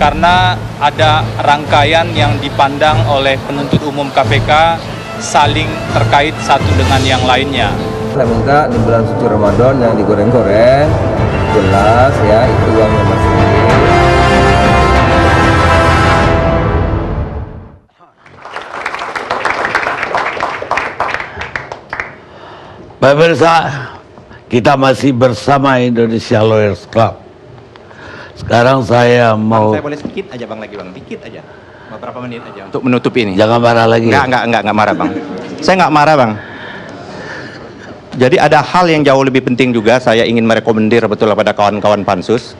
karena ada rangkaian yang dipandang oleh penuntut umum KPK saling terkait satu dengan yang lainnya. Saya minta di bulan suci Ramadan yang digoreng-goreng jelas ya itu uangnya masih. Pemirsa, kita masih bersama Indonesia Lawyers Club. Sekarang saya mau... Saya boleh sedikit aja Bang lagi Bang, dikit aja. Beberapa menit aja untuk menutup ini. Jangan marah lagi. Enggak marah Bang. Saya enggak marah Bang. Jadi ada hal yang jauh lebih penting juga saya ingin merekomendir betul pada kawan-kawan Pansus.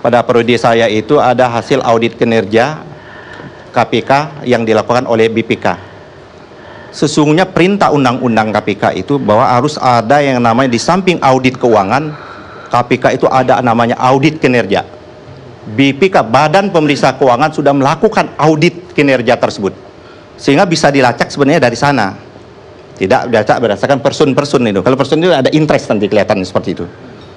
Pada periode saya itu ada hasil audit kinerja KPK yang dilakukan oleh BPK. Sesungguhnya perintah undang-undang KPK itu bahwa harus ada yang namanya di samping audit keuangan, KPK itu ada namanya audit kinerja. BPK, Badan Pemeriksa Keuangan, sudah melakukan audit kinerja tersebut. Sehingga bisa dilacak sebenarnya dari sana. Tidak dilacak berdasarkan person-person itu. Kalau person itu ada interest nanti kelihatan seperti itu.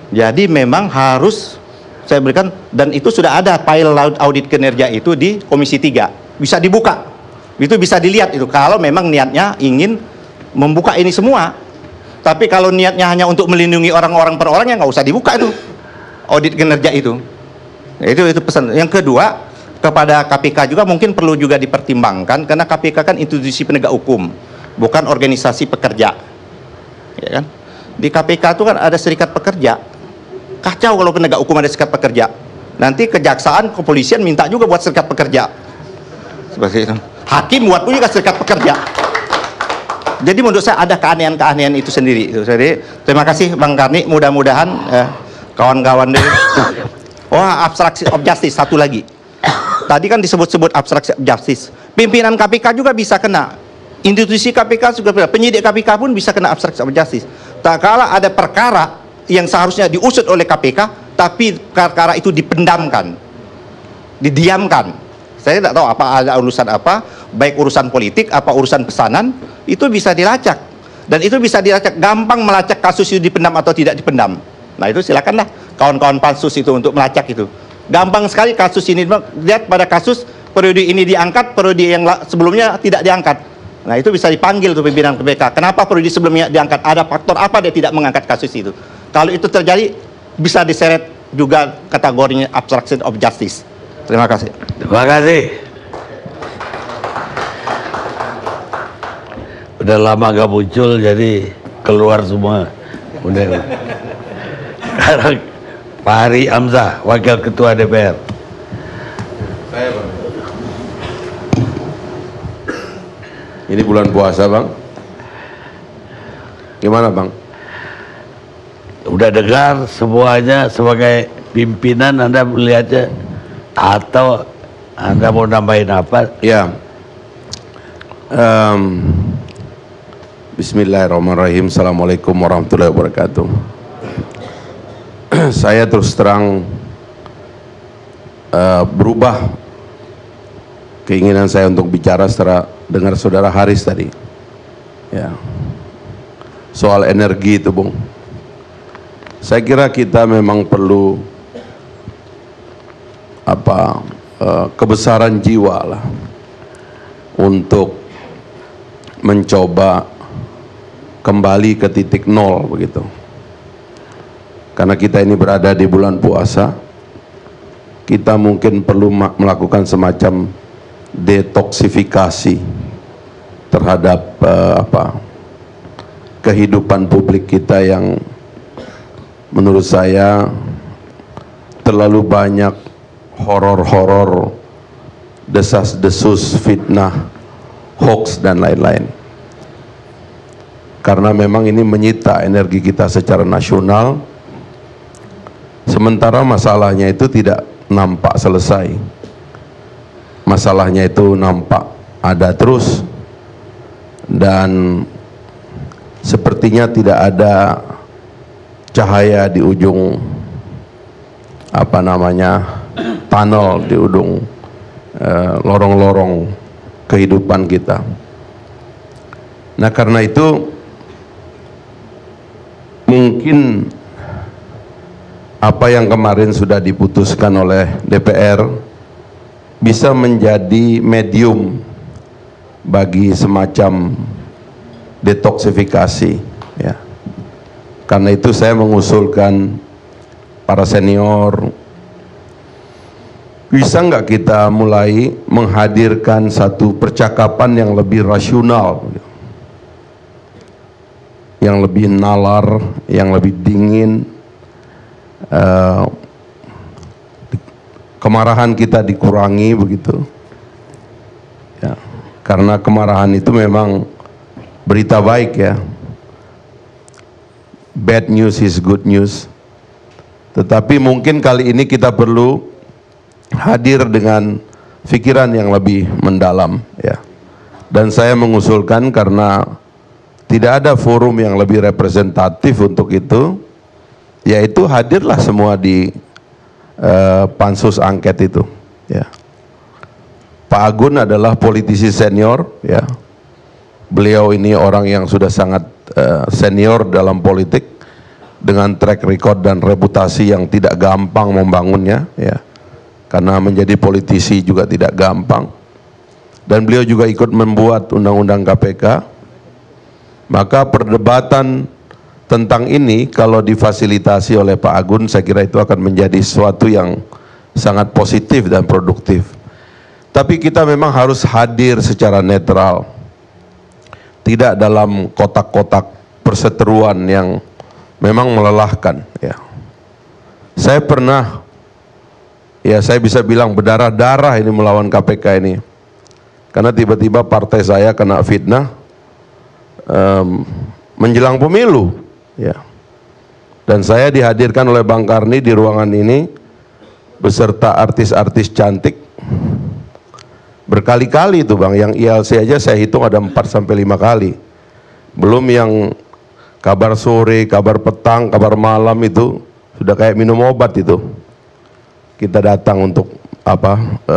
Jadi memang harus saya berikan, dan itu sudah ada file audit kinerja itu di Komisi 3. Bisa dibuka. Itu bisa dilihat itu kalau memang niatnya ingin membuka ini semua. Tapi kalau niatnya hanya untuk melindungi orang-orang per orang, ya nggak usah dibuka itu audit kinerja itu. Itu pesan. Yang kedua, kepada KPK juga mungkin perlu juga dipertimbangkan, karena KPK kan institusi penegak hukum, bukan organisasi pekerja, ya kan? Di KPK itu kan ada serikat pekerja. Kacau kalau penegak hukum ada serikat pekerja. Nanti kejaksaan, kepolisian minta juga buat serikat pekerja. Seperti itu. Hakim buat juga serikat pekerja. Jadi menurut saya ada keanehan-keanehan itu sendiri. Jadi terima kasih Bang Karni. Mudah-mudahan kawan-kawan dari obstruction of justice satu lagi. Tadi kan disebut-sebut obstruction of justice. Pimpinan KPK juga bisa kena. Institusi KPK juga bisa. Penyidik KPK pun bisa kena obstruction of justice. Tak kala ada perkara yang seharusnya diusut oleh KPK, tapi perkara itu dipendamkan, didiamkan. Saya tidak tahu apa ada urusan apa, baik urusan politik, apa urusan pesanan, itu bisa dilacak. Dan itu bisa dilacak, gampang melacak kasus itu dipendam atau tidak dipendam. Nah itu silakanlah kawan-kawan Pansus itu untuk melacak itu. Gampang sekali kasus ini, lihat pada kasus periode ini diangkat, periode yang sebelumnya tidak diangkat. Nah itu bisa dipanggil tuh pimpinan KPK. Kenapa periode sebelumnya diangkat? Ada faktor apa dia tidak mengangkat kasus itu? Kalau itu terjadi, bisa diseret juga kategorinya obstruction of justice. Terima kasih. Terima kasih. Udah lama gak muncul, jadi keluar semua. Udah. Sekarang Pak Hari Hamzah, Wakil Ketua DPR. Saya Bang. Ini bulan puasa Bang. Gimana Bang? Udah dengar semuanya, sebagai pimpinan Anda melihatnya, atau Anda mau nambahin apa? Ya. Bismillahirrahmanirrahim. Assalamualaikum warahmatullahi wabarakatuh. Saya terus terang berubah keinginan saya untuk bicara setelah dengar saudara Haris tadi. Ya. Soal energi itu, Bung. Saya kira kita memang perlu kebesaran jiwa lah untuk mencoba kembali ke titik nol begitu. Karena kita ini berada di bulan puasa, kita mungkin perlu melakukan semacam detoksifikasi terhadap kehidupan publik kita yang menurut saya terlalu banyak horor-horor, desas-desus, fitnah, hoax dan lain-lain. Karena memang ini menyita energi kita secara nasional, sementara masalahnya itu tidak nampak selesai. Masalahnya itu nampak ada terus, dan sepertinya tidak ada cahaya di ujung tunnel, di ujung lorong-lorong kehidupan kita. Nah, karena itu mungkin apa yang kemarin sudah diputuskan oleh DPR bisa menjadi medium bagi semacam detoksifikasi, ya. Karena itu saya mengusulkan para senior, bisa nggak kita mulai menghadirkan satu percakapan yang lebih rasional, yang lebih nalar, yang lebih dingin, kemarahan kita dikurangi begitu, ya. Karena kemarahan itu memang berita baik, ya. Bad news is good news. Tetapi mungkin kali ini kita perlu hadir dengan pikiran yang lebih mendalam, ya. Dan saya mengusulkan, karena tidak ada forum yang lebih representatif untuk itu, yaitu hadirlah semua di pansus angket itu, ya. Pak Agun adalah politisi senior, ya. Beliau ini orang yang sudah sangat senior dalam politik, dengan track record dan reputasi yang tidak gampang membangunnya, ya. Karena menjadi politisi juga tidak gampang. Dan beliau juga ikut membuat undang-undang KPK. Maka perdebatan tentang ini kalau difasilitasi oleh Pak Agun, saya kira itu akan menjadi sesuatu yang sangat positif dan produktif. Tapi kita memang harus hadir secara netral, tidak dalam kotak-kotak perseteruan yang memang melelahkan, ya. Saya pernah, ya saya bisa bilang berdarah-darah ini melawan KPK ini, karena tiba-tiba partai saya kena fitnah menjelang pemilu, ya. Dan saya dihadirkan oleh Bang Karni di ruangan ini beserta artis-artis cantik berkali-kali itu, Bang. Yang ILC aja saya hitung ada 4-5 kali, belum yang kabar sore, kabar petang, kabar malam, itu sudah kayak minum obat itu. Kita datang untuk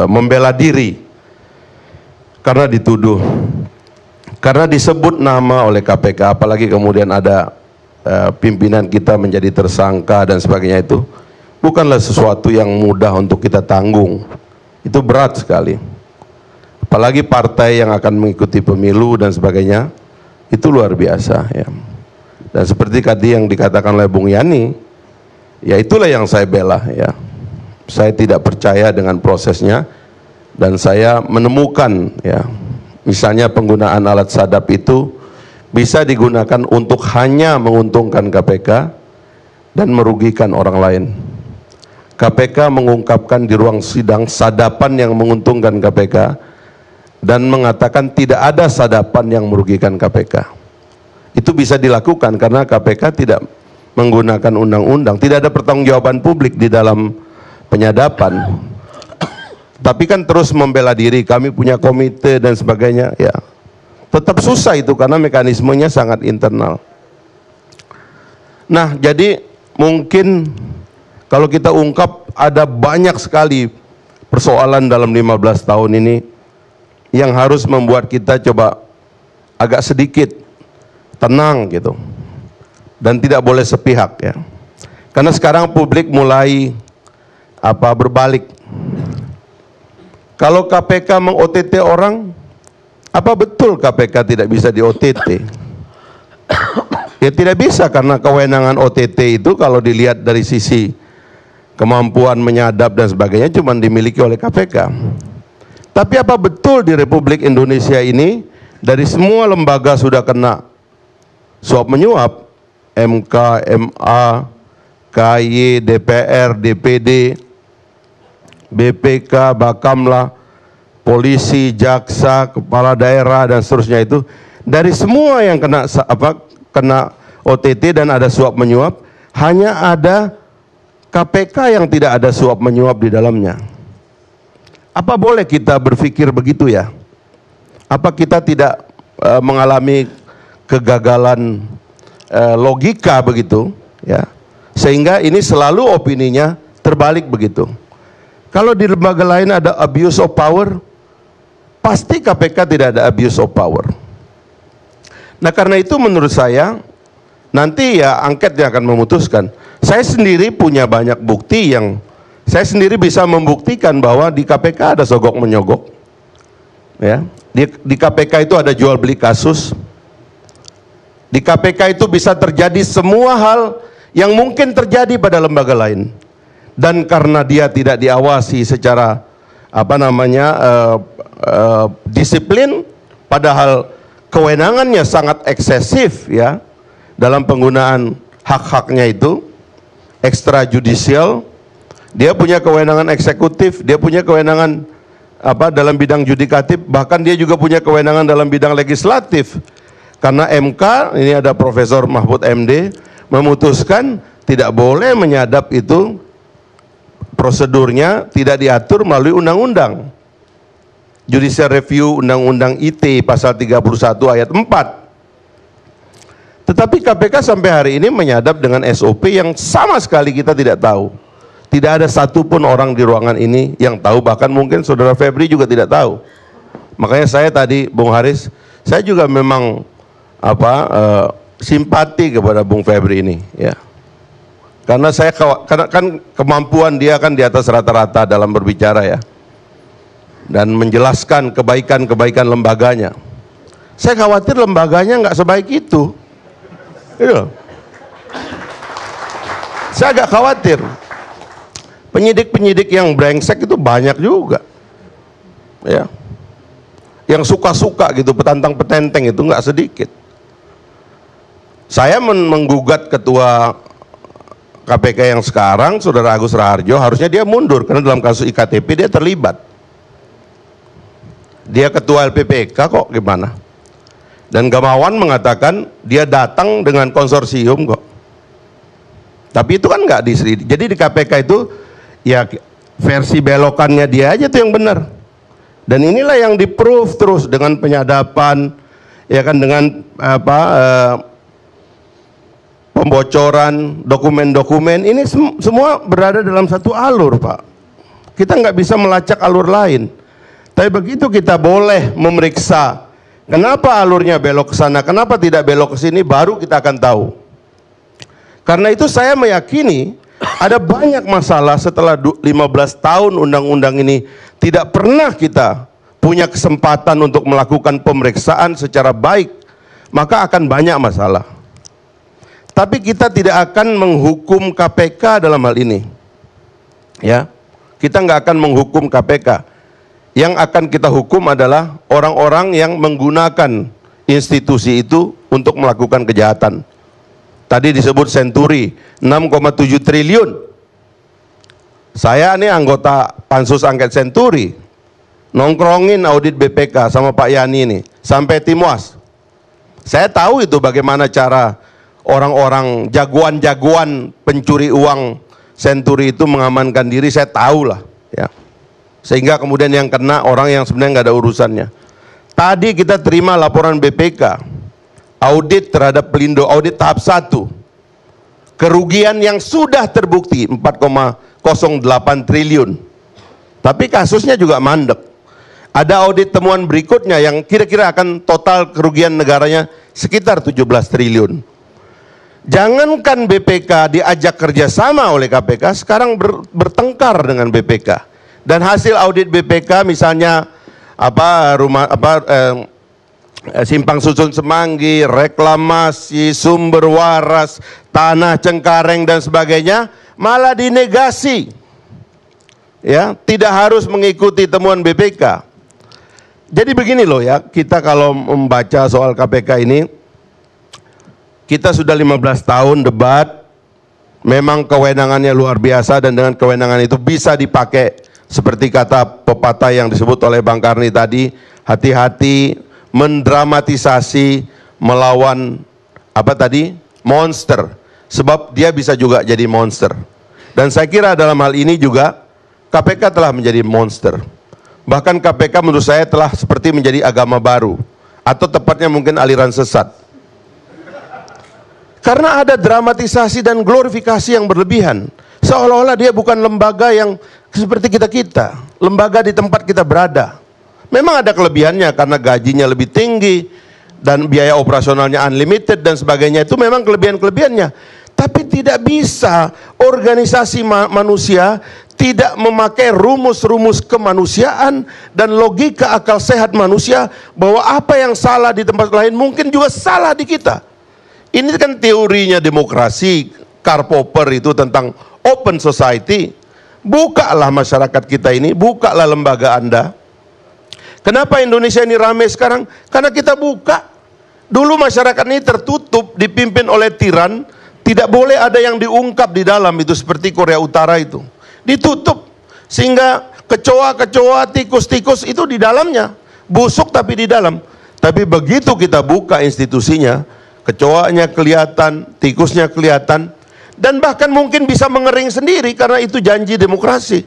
membela diri karena dituduh, karena disebut nama oleh KPK, apalagi kemudian ada pimpinan kita menjadi tersangka dan sebagainya. Itu bukanlah sesuatu yang mudah untuk kita tanggung, itu berat sekali, apalagi partai yang akan mengikuti pemilu dan sebagainya, itu luar biasa, ya. Dan seperti tadi yang dikatakan oleh Bung Yani, ya itulah yang saya bela, ya. Saya tidak percaya dengan prosesnya, dan saya menemukan, ya, misalnya penggunaan alat sadap itu bisa digunakan untuk hanya menguntungkan KPK dan merugikan orang lain. KPK mengungkapkan di ruang sidang sadapan yang menguntungkan KPK dan mengatakan tidak ada sadapan yang merugikan KPK. Itu bisa dilakukan karena KPK tidak menggunakan undang-undang, tidak ada pertanggungjawaban publik di dalam penyadapan. Tapi kan terus membela diri, kami punya komite dan sebagainya, ya. Tetap susah itu karena mekanismenya sangat internal. Nah, jadi mungkin kalau kita ungkap ada banyak sekali persoalan dalam 15 tahun ini yang harus membuat kita coba agak sedikit tenang gitu. Dan tidak boleh sepihak, ya. Karena sekarang publik mulai berbalik. Kalau KPK meng-OTT orang, apa betul KPK tidak bisa di-OTT? Ya tidak bisa, karena kewenangan OTT itu kalau dilihat dari sisi kemampuan menyadap dan sebagainya cuma dimiliki oleh KPK. Tapi apa betul di Republik Indonesia ini dari semua lembaga sudah kena suap menyuap? MK, MA, KY, DPR, DPD, BPK, Bakamla, polisi, jaksa, kepala daerah dan seterusnya, itu dari semua yang kena OTT dan ada suap menyuap, hanya ada KPK yang tidak ada suap menyuap di dalamnya. Apa boleh kita berpikir begitu, ya? Apa kita tidak mengalami kegagalan logika begitu, ya? Sehingga ini selalu opininya terbalik begitu. Kalau di lembaga lain ada abuse of power, pasti KPK tidak ada abuse of power. Nah, karena itu menurut saya nanti ya angket yang akan memutuskan. Saya sendiri punya banyak bukti yang Saya sendiri bisa membuktikan bahwa di KPK ada sogok menyogok. Ya, di KPK itu ada jual beli kasus. Di KPK itu bisa terjadi semua hal yang mungkin terjadi pada lembaga lain. Dan karena dia tidak diawasi secara disiplin, padahal kewenangannya sangat eksesif ya dalam penggunaan hak-haknya itu, ekstrajudisial. Dia punya kewenangan eksekutif, dia punya kewenangan dalam bidang yudikatif, bahkan dia juga punya kewenangan dalam bidang legislatif. Karena MK, ini ada Profesor Mahfud MD, memutuskan tidak boleh menyadap itu, prosedurnya tidak diatur melalui undang-undang. Judicial Review Undang-Undang IT pasal 31 ayat 4. Tetapi KPK sampai hari ini menyadap dengan SOP yang sama sekali kita tidak tahu. Tidak ada satupun orang di ruangan ini yang tahu, bahkan mungkin Saudara Febri juga tidak tahu. Makanya saya tadi, Bung Haris, saya juga memang simpati kepada Bung Febri ini, ya. Karena kan kemampuan dia kan di atas rata-rata dalam berbicara ya, dan menjelaskan kebaikan-kebaikan lembaganya. Saya khawatir lembaganya nggak sebaik itu. Iya. Saya agak khawatir. Penyidik-penyidik yang brengsek itu banyak juga, ya. Yang suka-suka gitu, petantang-petenteng itu nggak sedikit. Saya menggugat ketua KPK yang sekarang, Saudara Agus Raharjo, harusnya dia mundur karena dalam kasus IKTP dia terlibat. Dia ketua LPPK kok, gimana? Dan Gamawan mengatakan dia datang dengan konsorsium kok. Tapi itu kan nggak diselidiki. Jadi di KPK itu ya versi belokannya dia aja tuh yang benar. Dan inilah yang di-proof terus dengan penyadapan, ya kan, dengan pembocoran dokumen-dokumen. Ini semua berada dalam satu alur, Pak. Kita nggak bisa melacak alur lain. Tapi begitu kita boleh memeriksa kenapa alurnya belok ke sana, kenapa tidak belok ke sini, baru kita akan tahu. Karena itu saya meyakini ada banyak masalah setelah 15 tahun undang-undang ini tidak pernah kita punya kesempatan untuk melakukan pemeriksaan secara baik, maka akan banyak masalah. Tapi kita tidak akan menghukum KPK dalam hal ini, ya. Kita nggak akan menghukum KPK. Yang akan kita hukum adalah orang-orang yang menggunakan institusi itu untuk melakukan kejahatan. Tadi disebut Senturi, 6,7 triliun. Saya ini anggota Pansus Angket Senturi, nongkrongin audit BPK sama Pak Yani ini, sampai Timuas. Saya tahu itu bagaimana cara orang-orang jagoan-jagoan pencuri uang Senturi itu mengamankan diri, saya tahu lah, ya. Sehingga kemudian yang kena orang yang sebenarnya nggak ada urusannya. Tadi kita terima laporan BPK, audit terhadap Pelindo, audit tahap 1. Kerugian yang sudah terbukti 4,08 triliun. Tapi kasusnya juga mandek. Ada audit temuan berikutnya yang kira-kira akan total kerugian negaranya sekitar 17 triliun. Jangankan BPK diajak kerjasama oleh KPK, sekarang bertengkar dengan BPK. Dan hasil audit BPK misalnya Simpang Susun Semanggi, reklamasi, sumber waras, tanah Cengkareng dan sebagainya malah dinegasi. Ya, tidak harus mengikuti temuan BPK. Jadi begini loh ya, kita kalau membaca soal KPK ini, kita sudah 15 tahun debat, memang kewenangannya luar biasa dan dengan kewenangan itu bisa dipakai. Seperti kata pepatah yang disebut oleh Bang Karni tadi, hati-hati mendramatisasi melawan monster, sebab dia bisa juga jadi monster. Dan saya kira dalam hal ini juga KPK telah menjadi monster. Bahkan KPK menurut saya telah seperti menjadi agama baru, atau tepatnya mungkin aliran sesat. Karena ada dramatisasi dan glorifikasi yang berlebihan, seolah-olah dia bukan lembaga yang seperti kita-kita, lembaga di tempat kita berada. Memang ada kelebihannya karena gajinya lebih tinggi dan biaya operasionalnya unlimited dan sebagainya, itu memang kelebihan-kelebihannya. Tapi tidak bisa organisasi manusia tidak memakai rumus-rumus kemanusiaan dan logika akal sehat manusia bahwa apa yang salah di tempat lain mungkin juga salah di kita. Ini kan teorinya demokrasi, Karl Popper itu tentang open society. Bukalah masyarakat kita ini, bukalah lembaga Anda. Kenapa Indonesia ini ramai sekarang? Karena kita buka. Dulu masyarakat ini tertutup, dipimpin oleh tiran, tidak boleh ada yang diungkap di dalam itu, seperti Korea Utara itu. Ditutup, sehingga kecoa-kecoa, tikus-tikus itu di dalamnya, busuk tapi di dalam. Tapi begitu kita buka institusinya, kecoanya kelihatan, tikusnya kelihatan, dan bahkan mungkin bisa mengering sendiri karena itu janji demokrasi.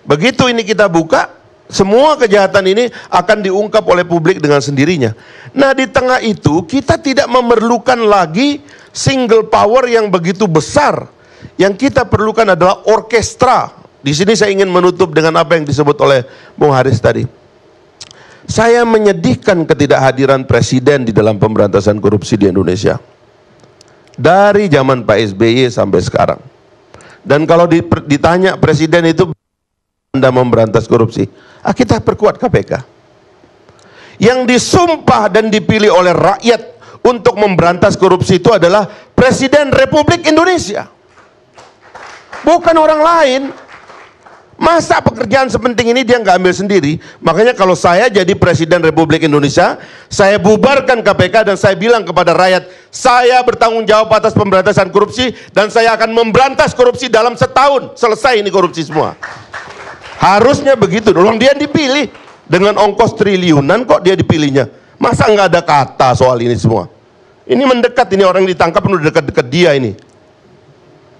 Begitu ini kita buka, semua kejahatan ini akan diungkap oleh publik dengan sendirinya. Nah, di tengah itu kita tidak memerlukan lagi single power yang begitu besar. Yang kita perlukan adalah orkestra. Di sini saya ingin menutup dengan apa yang disebut oleh Bung Haris tadi. Saya menyedihkan ketidakhadiran presiden di dalam pemberantasan korupsi di Indonesia. Dari zaman Pak SBY sampai sekarang. Dan kalau ditanya presiden itu, Anda memberantas korupsi, kita perkuat KPK. Yang disumpah dan dipilih oleh rakyat untuk memberantas korupsi itu adalah Presiden Republik Indonesia. Bukan orang lain. Masa pekerjaan sepenting ini dia nggak ambil sendiri? Makanya kalau saya jadi Presiden Republik Indonesia, saya bubarkan KPK dan saya bilang kepada rakyat, saya bertanggung jawab atas pemberantasan korupsi dan saya akan memberantas korupsi dalam setahun. Selesai ini korupsi semua. Harusnya begitu. Orang dia dipilih dengan ongkos triliunan kok dia dipilihnya. Masa nggak ada kata soal ini semua? Ini mendekat, ini orang ditangkap udah dekat-dekat dia ini.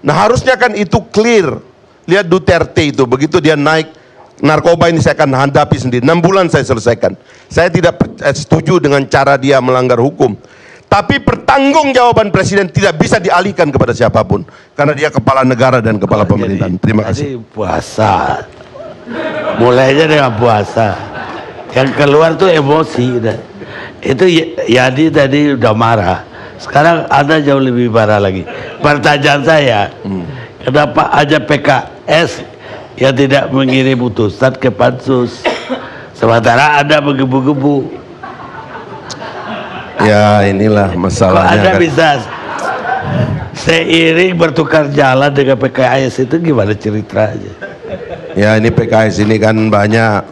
Nah, harusnya kan itu clear. Lihat Duterte itu, begitu dia naik, narkoba ini saya akan hadapi sendiri. 6 bulan saya selesaikan. Saya tidak setuju dengan cara dia melanggar hukum. Tapi pertanggungjawaban presiden tidak bisa dialihkan kepada siapapun. Karena dia kepala negara dan kepala pemerintahan. Terima kasih. Puasa. Mulainya dengan puasa. Yang keluar tuh emosi. Itu Yadi tadi udah marah. Sekarang Anda jauh lebih marah lagi. Pertanyaan saya, kenapa aja PKS yang tidak mengirim utusan ke Pansus, sementara Anda menggebu-gebu? Ya, inilah masalahnya. Kalau Anda kan bisa seiring bertukar jalan dengan PKS itu gimana ceritanya? Ya, ini PKS ini kan banyak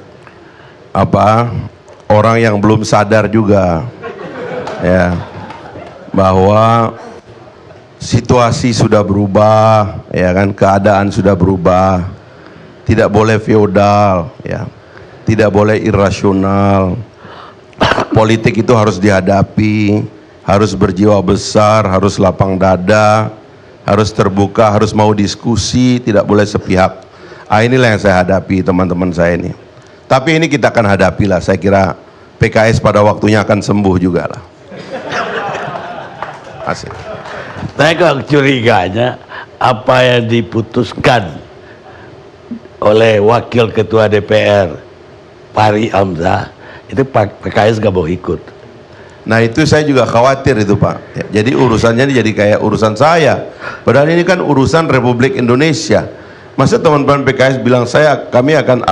orang yang belum sadar juga, ya, bahwa situasi sudah berubah, ya kan, keadaan sudah berubah. Tidak boleh feodal, ya, tidak boleh irasional. Politik itu harus dihadapi, harus berjiwa besar, harus lapang dada, harus terbuka, harus mau diskusi, tidak boleh sepihak. Inilah yang saya hadapi, teman-teman saya ini. Tapi ini kita akan hadapi lah. Saya kira PKS pada waktunya akan sembuh juga lah. Asik. Saya kok curiganya apa yang diputuskan oleh Wakil Ketua DPR Fahri Hamzah itu PKS gak mau ikut. Nah, itu saya juga khawatir itu, Pak. Ya, jadi urusannya ini jadi kayak urusan saya. Padahal ini kan urusan Republik Indonesia. Masa teman-teman PKS bilang kami akan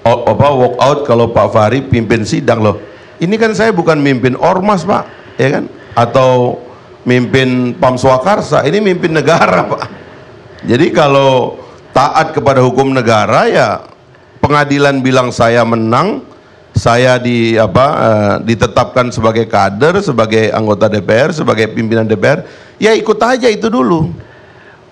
walk out kalau Pak Fahri pimpin sidang loh. Ini kan saya bukan mimpin ormas, Pak, ya kan? Atau mimpin Pam Swakarsa, ini mimpin negara, Pak. Jadi kalau taat kepada hukum negara, ya pengadilan bilang saya menang, saya ditetapkan sebagai kader, sebagai anggota DPR, sebagai pimpinan DPR, ya ikut aja itu dulu.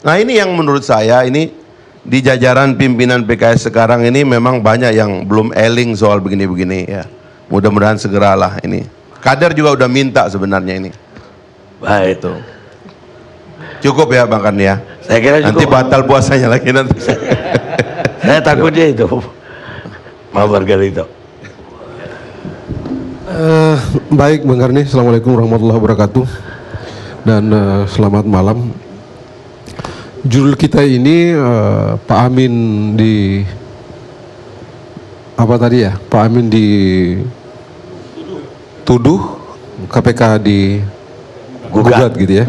Nah, ini yang menurut saya ini di jajaran pimpinan PKS sekarang ini memang banyak yang belum eling soal begini-begini, ya. Mudah-mudahan segeralah ini. Kader juga udah minta sebenarnya ini. Baik. Itu. Cukup ya Bang Kan ya. Saya kira cukup. Nanti batal puasanya lagi nanti. Saya takutnya itu. Pak Margarito. Baik Bang Karni, Assalamualaikum warahmatullahi wabarakatuh. Dan selamat malam. Judul kita ini Pak Amin di apa tadi ya? Pak Amin dituduh, KPK digugat gitu ya.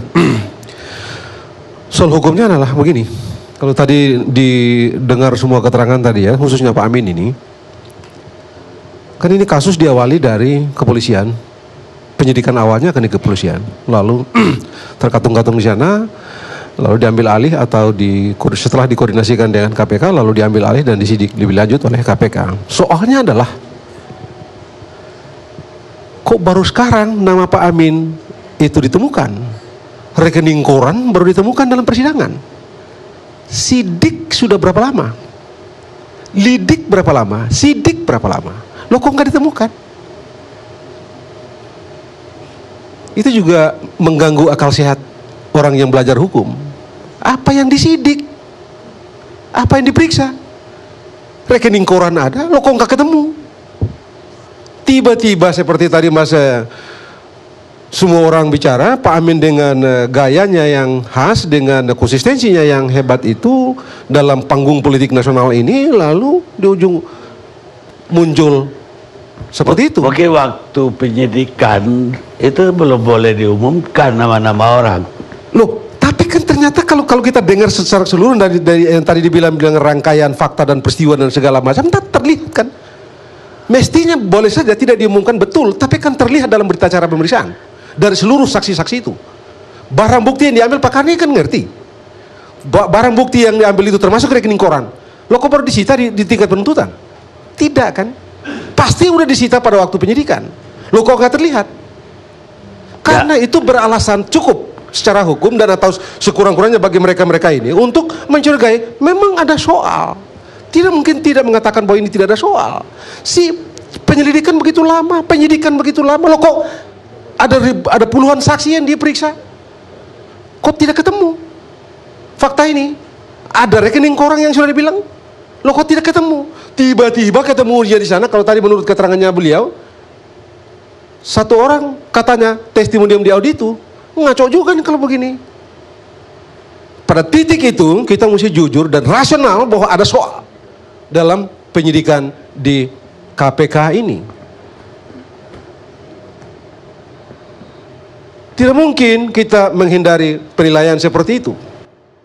Soal hukumnya adalah begini. Kalau tadi didengar semua keterangan tadi ya, khususnya Pak Amin ini, kan ini kasus diawali dari kepolisian, penyidikan awalnya akan di kepolisian, lalu terkatung-katung di sana, lalu diambil alih atau setelah dikoordinasikan dengan KPK, lalu diambil alih dan disidik lebih lanjut oleh KPK. Soalnya adalah, kok baru sekarang nama Pak Amin itu ditemukan? Rekening koran baru ditemukan dalam persidangan. Sidik sudah berapa lama? Lidik berapa lama? Sidik berapa lama? Loh kok nggak ditemukan? Itu juga mengganggu akal sehat orang yang belajar hukum. Apa yang disidik? Apa yang diperiksa? Rekening koran ada, loh kok nggak ketemu? Tiba-tiba seperti tadi semua orang bicara, Pak Amin dengan gayanya yang khas, dengan konsistensinya yang hebat itu dalam panggung politik nasional ini, lalu di ujung muncul seperti itu. Oke, waktu penyidikan itu belum boleh diumumkan nama-nama orang. Loh, tapi kan ternyata kalau kita dengar secara keseluruhan dari yang tadi dibilang rangkaian fakta dan peristiwa dan segala macam, tak terlihat kan. Mestinya boleh saja tidak diumumkan betul, tapi kan terlihat dalam berita acara pemeriksaan dari seluruh saksi-saksi itu. Barang bukti yang diambil Pak Karni kan ngerti. Barang bukti yang diambil itu termasuk rekening koran. Loh kok baru disita di tingkat penuntutan? Tidak kan? Pasti udah disita pada waktu penyidikan. Loh kok nggak terlihat? Karena itu beralasan cukup secara hukum dan atau sekurang-kurangnya bagi mereka-mereka ini untuk mencurigai memang ada soal. Tidak mungkin tidak mengatakan bahwa ini tidak ada soal. Si penyelidikan begitu lama, penyidikan begitu lama, loh kok ada puluhan saksi yang diperiksa, kok tidak ketemu fakta ini? Ada rekening koran yang sudah dibilang, loh kok tidak ketemu? Tiba-tiba ketemu dia di sana. Kalau tadi menurut keterangannya beliau, satu orang katanya testimonium di audio itu ngaco juga nih kalau begini. Pada titik itu kita mesti jujur dan rasional bahwa ada soal dalam penyidikan di KPK ini. Tidak mungkin kita menghindari penilaian seperti itu.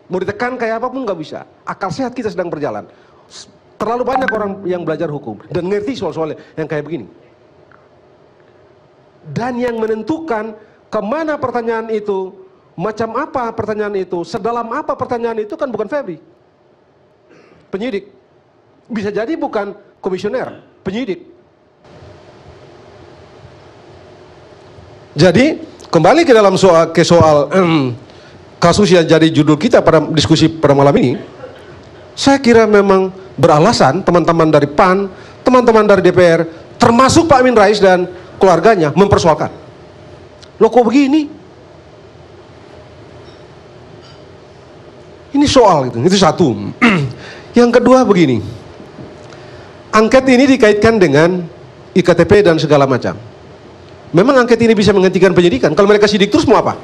Mau ditekan kayak apapun nggak bisa. Akal sehat kita sedang berjalan. Terlalu banyak orang yang belajar hukum dan ngerti soal-soal yang kayak begini. Dan yang menentukan kemana pertanyaan itu, macam apa pertanyaan itu, sedalam apa pertanyaan itu kan bukan Febri, penyidik. Bisa jadi bukan komisioner, penyidik. Jadi kembali ke dalam soal kasus yang jadi judul kita pada diskusi pada malam ini, saya kira memang beralasan teman-teman dari PAN, teman-teman dari DPR, termasuk Pak Amin Rais dan keluarganya mempersoalkan. Loh kok begini? Ini soal gitu, itu satu. Yang kedua begini, angket ini dikaitkan dengan IKTP dan segala macam. Memang angket ini bisa menghentikan penyidikan? Kalau mereka sidik terus mau apa?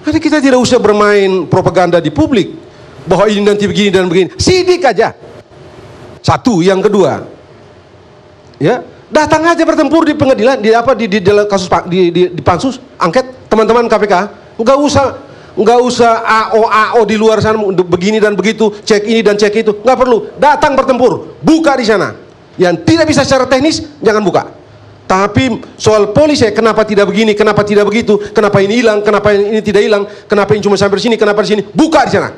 Jadi kita tidak usah bermain propaganda di publik bahwa ini nanti begini dan begini. Sidik aja. Satu, yang kedua, ya datang aja bertempur di pengadilan, di kasus di pansus angket teman-teman KPK. Nggak usah AO di luar sana begini dan begitu, cek ini dan cek itu, nggak perlu. Datang bertempur, buka di sana. Yang tidak bisa secara teknis jangan buka. Tapi soal polisi, kenapa tidak begini, kenapa tidak begitu, kenapa ini hilang, kenapa ini tidak hilang, kenapa ini cuma sampai sini, kenapa di sini, buka di sana.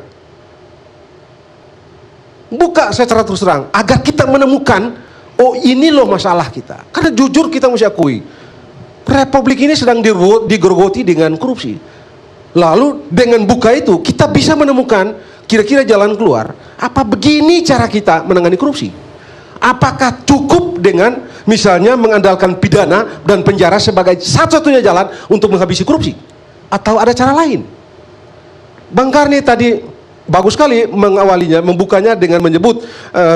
Buka secara terus terang agar kita menemukan, oh ini loh masalah kita. Karena jujur kita mesti akui, Republik ini sedang digerogoti dengan korupsi. Lalu dengan buka itu kita bisa menemukan kira-kira jalan keluar. Apa begini cara kita menangani korupsi? Apakah cukup dengan misalnya mengandalkan pidana dan penjara sebagai satu-satunya jalan untuk menghabisi korupsi? Atau ada cara lain? Bang Karni tadi bagus sekali mengawalinya, membukanya dengan menyebut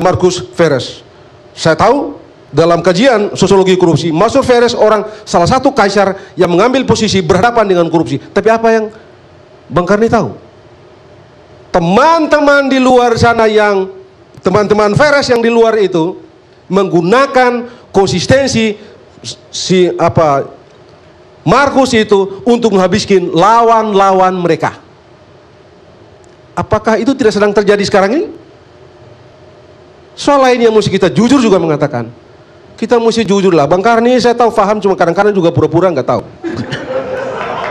Marcus Verres. Saya tahu dalam kajian sosiologi korupsi, Marcus Verres salah satu kaisar yang mengambil posisi berhadapan dengan korupsi. Tapi apa yang Bang Karni tahu? Teman-teman di luar sana teman-teman Verres yang di luar itu menggunakan konsistensi Marcus itu untuk menghabiskan lawan-lawan mereka. Apakah itu tidak sedang terjadi sekarang ini? Soal lain yang mesti kita jujur juga mengatakan. Kita mesti jujur lah. Bang Karni saya tahu paham, cuma kadang-kadang juga pura-pura nggak tahu.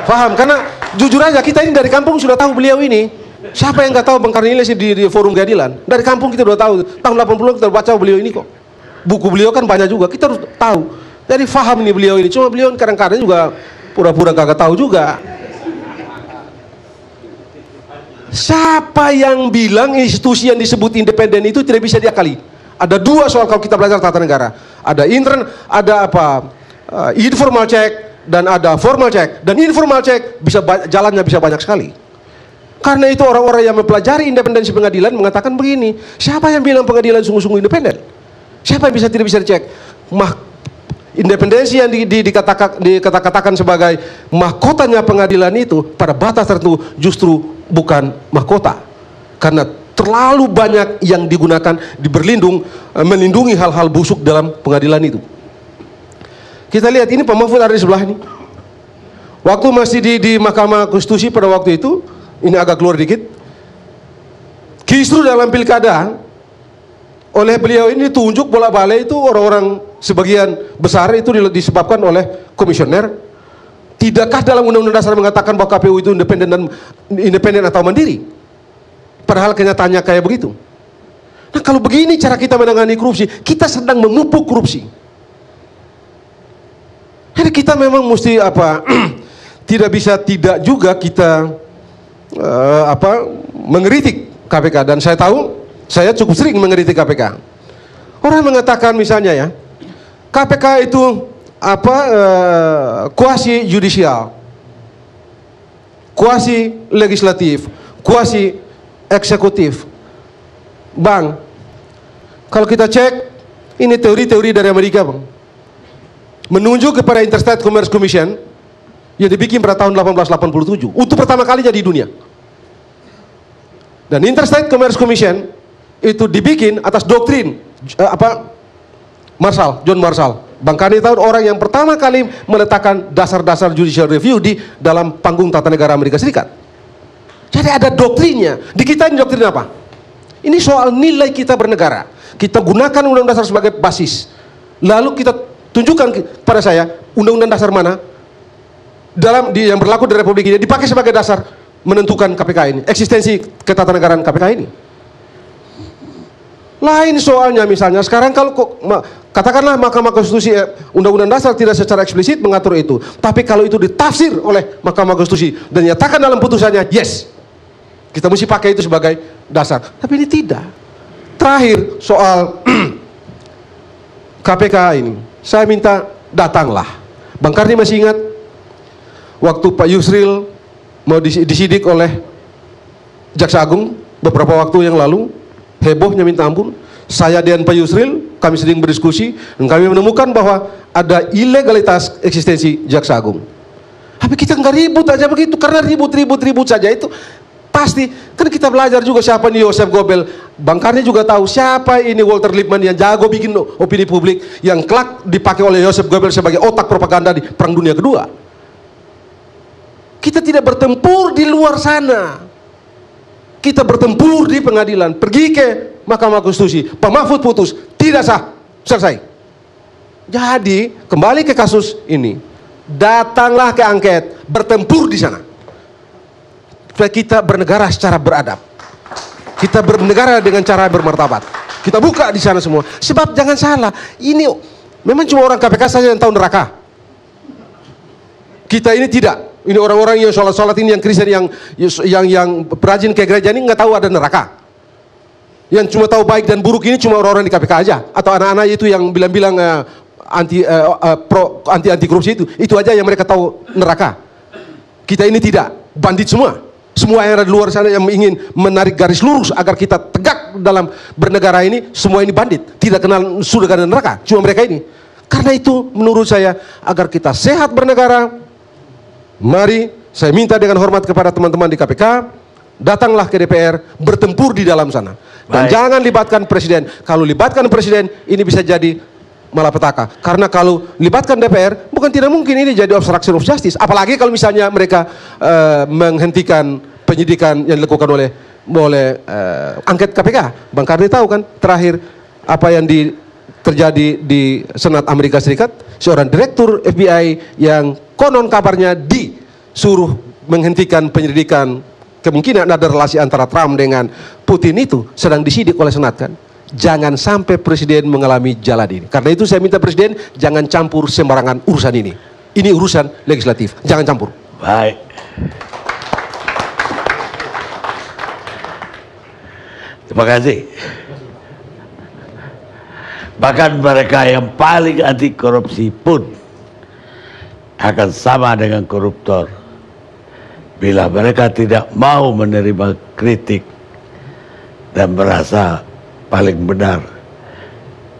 Paham, karena jujur aja kita ini dari kampung sudah tahu beliau ini. Siapa yang nggak tahu Bang Karni di forum keadilan? Dari kampung kita udah tahu. Tahun 80 kita baca beliau ini kok. Buku beliau kan banyak juga, kita harus tahu. Jadi paham nih beliau ini. Cuma beliau kadang-kadang juga pura-pura kagak tahu juga. Siapa yang bilang institusi yang disebut independen itu tidak bisa diakali? Ada dua soal kalau kita belajar tata negara. Ada informal check dan ada formal check. Dan informal check jalannya bisa banyak sekali. Karena itu orang-orang yang mempelajari independensi pengadilan mengatakan begini, siapa yang bilang pengadilan sungguh-sungguh independen? Siapa yang tidak bisa dicek? Independensi yang dikatakan sebagai mahkotanya pengadilan itu pada batas tertentu justru bukan mahkota, karena terlalu banyak yang digunakan melindungi hal-hal busuk dalam pengadilan itu. Kita lihat ini Pak Mahfud ada di sebelah ini. Waktu masih di Mahkamah Konstitusi pada waktu itu, ini agak keluar dikit, kisru dalam pilkada oleh beliau ini ditunjuk bolak-balik itu orang-orang sebagian besar itu disebabkan oleh komisioner. Tidakkah dalam Undang-Undang Dasar mengatakan bahwa KPU itu independen atau mandiri? Padahal kenyataannya kayak begitu. Nah, kalau begini cara kita menangani korupsi, kita sedang memupuk korupsi. Jadi kita memang mesti tidak bisa tidak juga kita mengkritik KPK, dan saya tahu saya cukup sering mengkritik KPK. Orang mengatakan misalnya ya, KPK itu kuasi yudisial, kuasi legislatif, kuasi eksekutif. Bang, kalau kita cek ini teori-teori dari Amerika, Bang, menunjuk kepada Interstate Commerce Commission yang dibikin pada tahun 1887 untuk pertama kalinya di dunia. Dan Interstate Commerce Commission itu dibikin atas doktrin John Marshall. Bang Karni tahu orang yang pertama kali meletakkan dasar-dasar judicial review di dalam panggung tata negara Amerika Serikat. Jadi ada doktrinnya. Di kita ini doktrin apa? Ini soal nilai kita bernegara. Kita gunakan Undang-Undang Dasar sebagai basis. Lalu kita tunjukkan pada saya Undang-Undang Dasar mana yang berlaku di Republik ini dipakai sebagai dasar menentukan KPK ini, eksistensi ketatanegaraan KPK ini. Lain soalnya misalnya sekarang kalau katakanlah Mahkamah Konstitusi Undang-Undang Dasar tidak secara eksplisit mengatur itu, tapi kalau itu ditafsir oleh Mahkamah Konstitusi dan dinyatakan dalam putusannya, yes, kita mesti pakai itu sebagai dasar. Tapi ini tidak. Terakhir soal KPK ini, saya minta datanglah. Bang Karni masih ingat waktu Pak Yusril mau disidik oleh Jaksa Agung beberapa waktu yang lalu, hebohnya minta ampun. Saya dan Pak Yusril, kami sering berdiskusi dan kami menemukan bahwa ada ilegalitas eksistensi Jaksa Agung. Tapi kita nggak ribut aja begitu, karena ribut saja itu pasti. Kan kita belajar juga siapa ini Joseph Goebbels. Bang Karni juga tahu siapa ini Walter Lippmann yang jago bikin opini publik, yang kelak dipakai oleh Joseph Goebbels sebagai otak propaganda di Perang Dunia Kedua. Kita tidak bertempur di luar sana. Kita bertempur di pengadilan. Pergi ke Mahkamah Konstitusi, Pak Mahfud putus, tidak sah, selesai. Jadi kembali ke kasus ini, datanglah ke angket, bertempur di sana. Supaya kita bernegara secara beradab. Kita bernegara dengan cara bermartabat. Kita buka di sana semua. Sebab jangan salah, ini memang cuma orang KPK saja yang tahu neraka. Kita ini tidak. Ini orang-orang yang sholat ini, yang Kristen, yang perajin ke gereja ini nggak tahu ada neraka. Yang cuma tahu baik dan buruk ini cuma orang-orang di KPK aja, atau anak-anak itu yang bilang-bilang anti korupsi itu aja yang mereka tahu neraka. Kita ini tidak, bandit semua. Semua yang ada di luar sana yang ingin menarik garis lurus agar kita tegak dalam bernegara ini, semua ini bandit, tidak kenal surga dan neraka, cuma mereka ini. Karena itu menurut saya, agar kita sehat bernegara, mari saya minta dengan hormat kepada teman-teman di KPK, datanglah ke DPR, bertempur di dalam sana. Dan jangan libatkan presiden. Kalau libatkan presiden, ini bisa jadi malapetaka. Karena kalau libatkan DPR, bukan tidak mungkin ini jadi obstruction of justice. Apalagi kalau misalnya mereka menghentikan penyidikan yang dilakukan oleh boleh angket KPK. Bang Karni tahu kan terakhir apa yang terjadi di Senat Amerika Serikat, seorang direktur FBI yang konon kabarnya disuruh menghentikan penyelidikan kemungkinan ada relasi antara Trump dengan Putin itu sedang disidik oleh Senat kan. Jangan sampai Presiden mengalami jalan ini. Karena itu saya minta Presiden jangan campur sembarangan urusan ini. Ini urusan legislatif, jangan campur. Baik. Terima kasih. Bahkan mereka yang paling anti korupsi pun akan sama dengan koruptor bila mereka tidak mau menerima kritik dan merasa paling benar.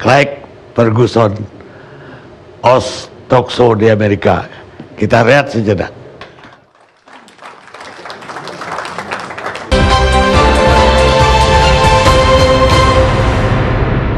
Craig Ferguson, Oz Talk Show di Amerika. Kita lihat sejenak.